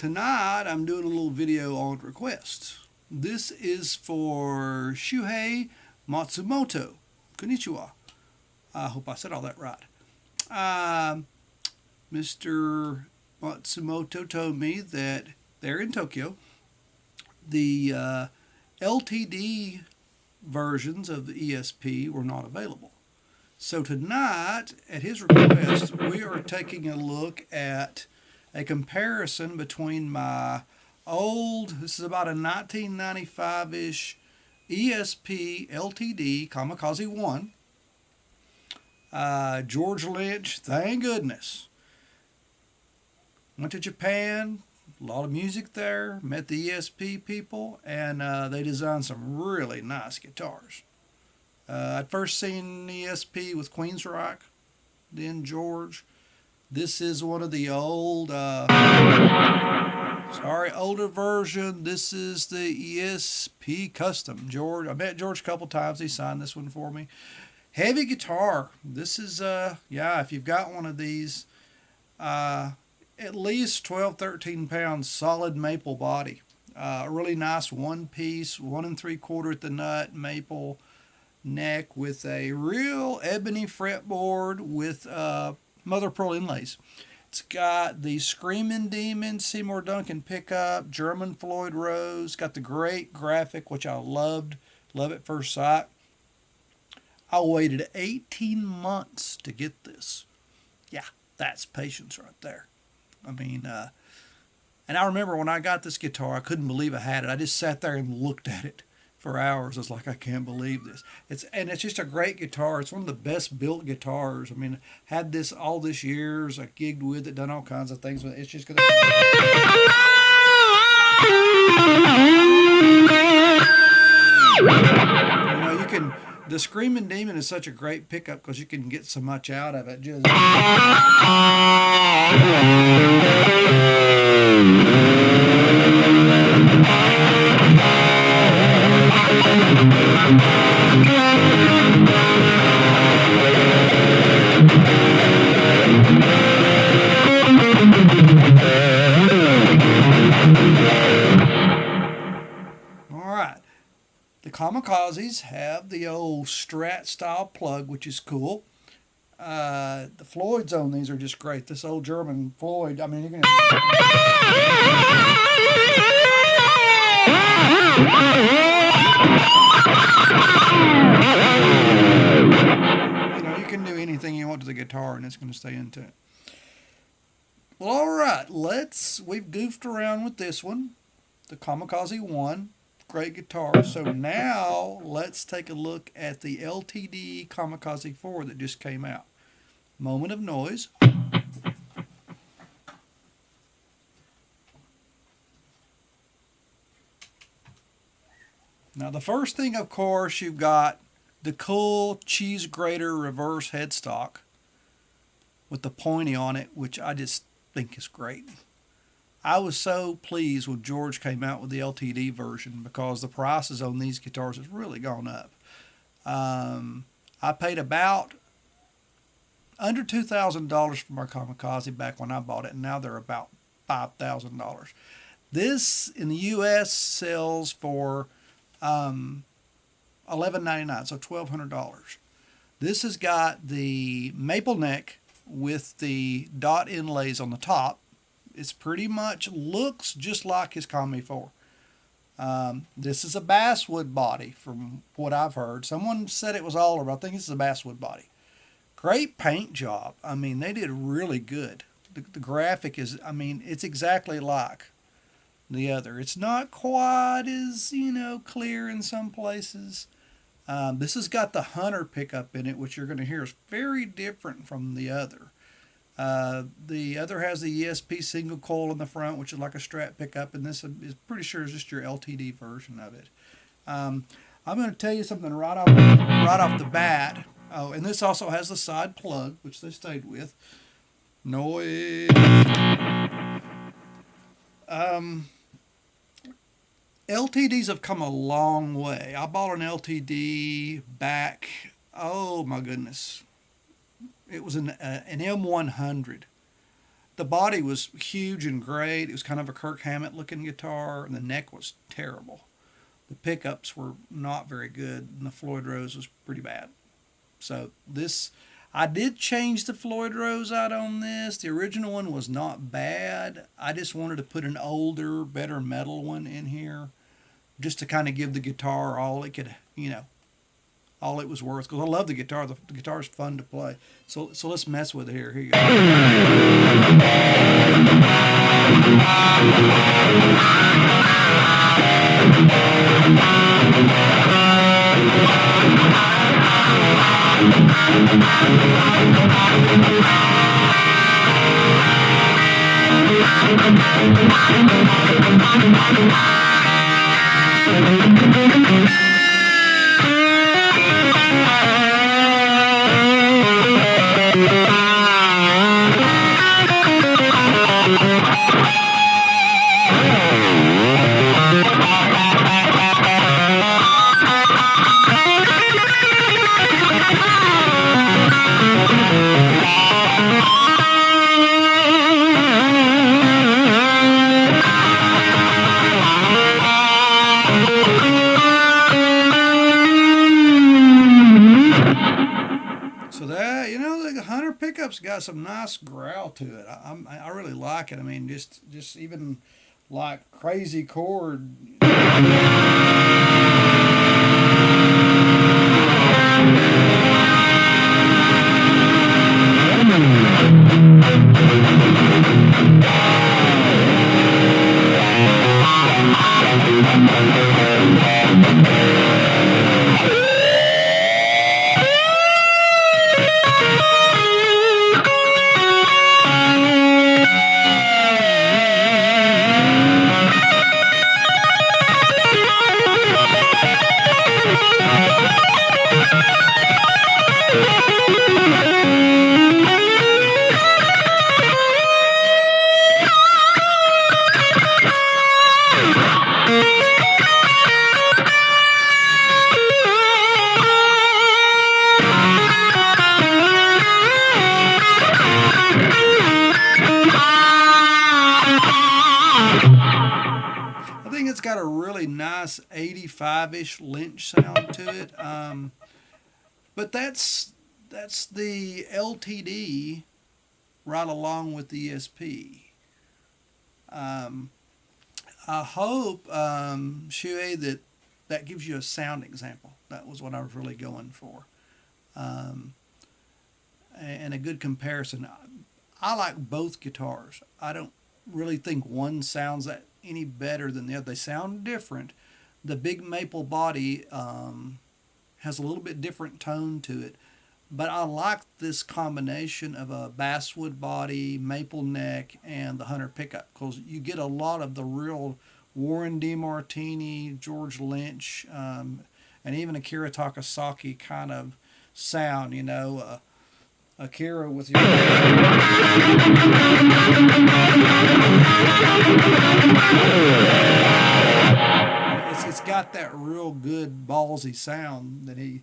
Tonight I'm doing a little video on requests. This is for Shuhei Matsumoto. Konnichiwa. I hope I said all that right. Mr. Matsumoto told me that they're in Tokyo. The LTD versions of the ESP were not available. So tonight, at his request, we are taking a look at a comparison between my old, this is about a 1995-ish ESP LTD Kamikaze 1. George Lynch, thank goodness. Went to Japan, a lot of music there, met the ESP people, and they designed some really nice guitars. I'd first seen ESP with Queensryche, then George. This is one of the old, older version. This is the ESP Custom. George, I met George a couple times. He signed this one for me. Heavy guitar. This is, if you've got one of these, at least 12, 13 pounds, solid maple body. A really nice one piece, 1 3/4 at the nut, maple neck with a real ebony fretboard with mother of pearl inlays. It's got the Screaming Demon Seymour Duncan pickup, German Floyd Rose, got the great graphic, which I loved, love at first sight. I waited 18 months to get this. Yeah, that's patience right there. I mean, and I remember when I got this guitar, I couldn't believe I had it. I just sat there and looked at it for hours. I was like, I can't believe this. It's just a great guitar. It's one of the best built guitars. I mean, had this all this years. I gigged with it, done all kinds of things with it. It's just gonna. You can. The Screaming Demon is such a great pickup because you can get so much out of it. Just. The Kamikazes have the old Strat style plug, which is cool. The Floyds on these are just great. This old German Floyd, I mean, you can do anything you want to the guitar and it's going to stay in tune. Well, all right, we've goofed around with this one, the Kamikaze 1. Great guitar. So now let's take a look at the LTD Kamikaze 4 that just came out. Moment of noise. Now the first thing, of course, you've got the cool cheese grater reverse headstock with the pointy on it, which I just think is great. I was so pleased when George came out with the LTD version because the prices on these guitars has really gone up. I paid about under $2,000 for my Kamikaze back when I bought it, and now they're about $5,000. This in the U.S. sells for $1,199, so $1,200. This has got the maple neck with the dot inlays on the top. It's pretty much looks just like his Kami 4. This is a basswood body from what I've heard. Someone said it was all, but I think this is a basswood body. Great paint job. I mean, they did really good. The graphic is, I mean, it's exactly like the other. It's not quite as, clear in some places. This has got the Hunter pickup in it, which you're going to hear is very different from the other. The other has the ESP single coil in the front, which is like a Strat pickup, and this is pretty sure is just your LTD version of it. I'm going to tell you something right off the bat. Oh, and this also has the side plug, which they stayed with. Noise. LTDs have come a long way. I bought an LTD back, oh my goodness. It was an M100. The body was huge and great. It was kind of a Kirk Hammett looking guitar, and the neck was terrible. The pickups were not very good, and the Floyd Rose was pretty bad. So this, I did change the Floyd Rose out on this. The original one was not bad. I just wanted to put an older, better metal one in here, just to kind of give the guitar all it could, all it was worth. Because I love the guitar. The guitar's fun to play. So let's mess with it here. Here you So that, the Hunter pickup's got some nice growl to it. I really like it. I mean, just even like crazy chord. I think it's got a really nice 85-ish Lynch sound to it. But that's the LTD right along with the ESP. I hope, Shuei, that gives you a sound example. That was what I was really going for. And a good comparison. I like both guitars. I don't really think one sounds any better than the other. They sound different. The big maple body has a little bit different tone to it, but I like this combination of a basswood body, maple neck, and the Hunter pickup, because you get a lot of the real Warren DeMartini, George Lynch, and even Akira Takasaki kind of sound. Akira with your it's got that real good ballsy sound that he.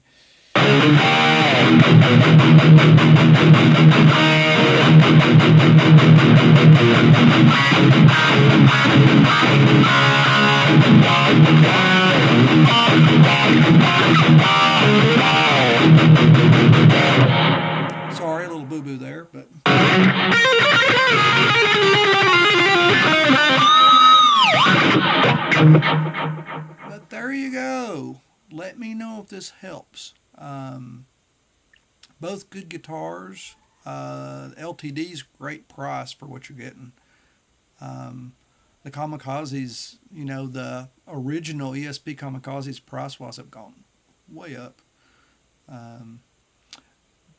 Sorry, a little boo-boo there, but. But there you go. Let me know if this helps. Both good guitars. LTD's great price for what you're getting. The Kamikazes, the original ESP Kamikazes price-wise have gone way up.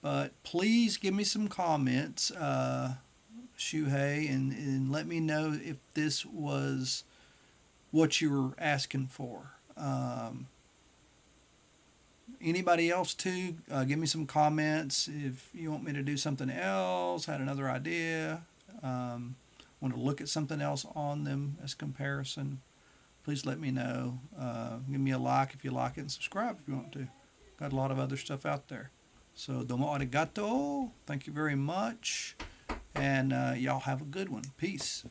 But please give me some comments, Shuhei, and let me know if this was what you were asking for. Anybody else too, give me some comments if you want me to do something else, had another idea, want to look at something else on them as comparison. Please let me know. Give me a like if you like it, and subscribe if you want to. Got a lot of other stuff out there. So, domo arigato. Thank you very much. And y'all have a good one. Peace.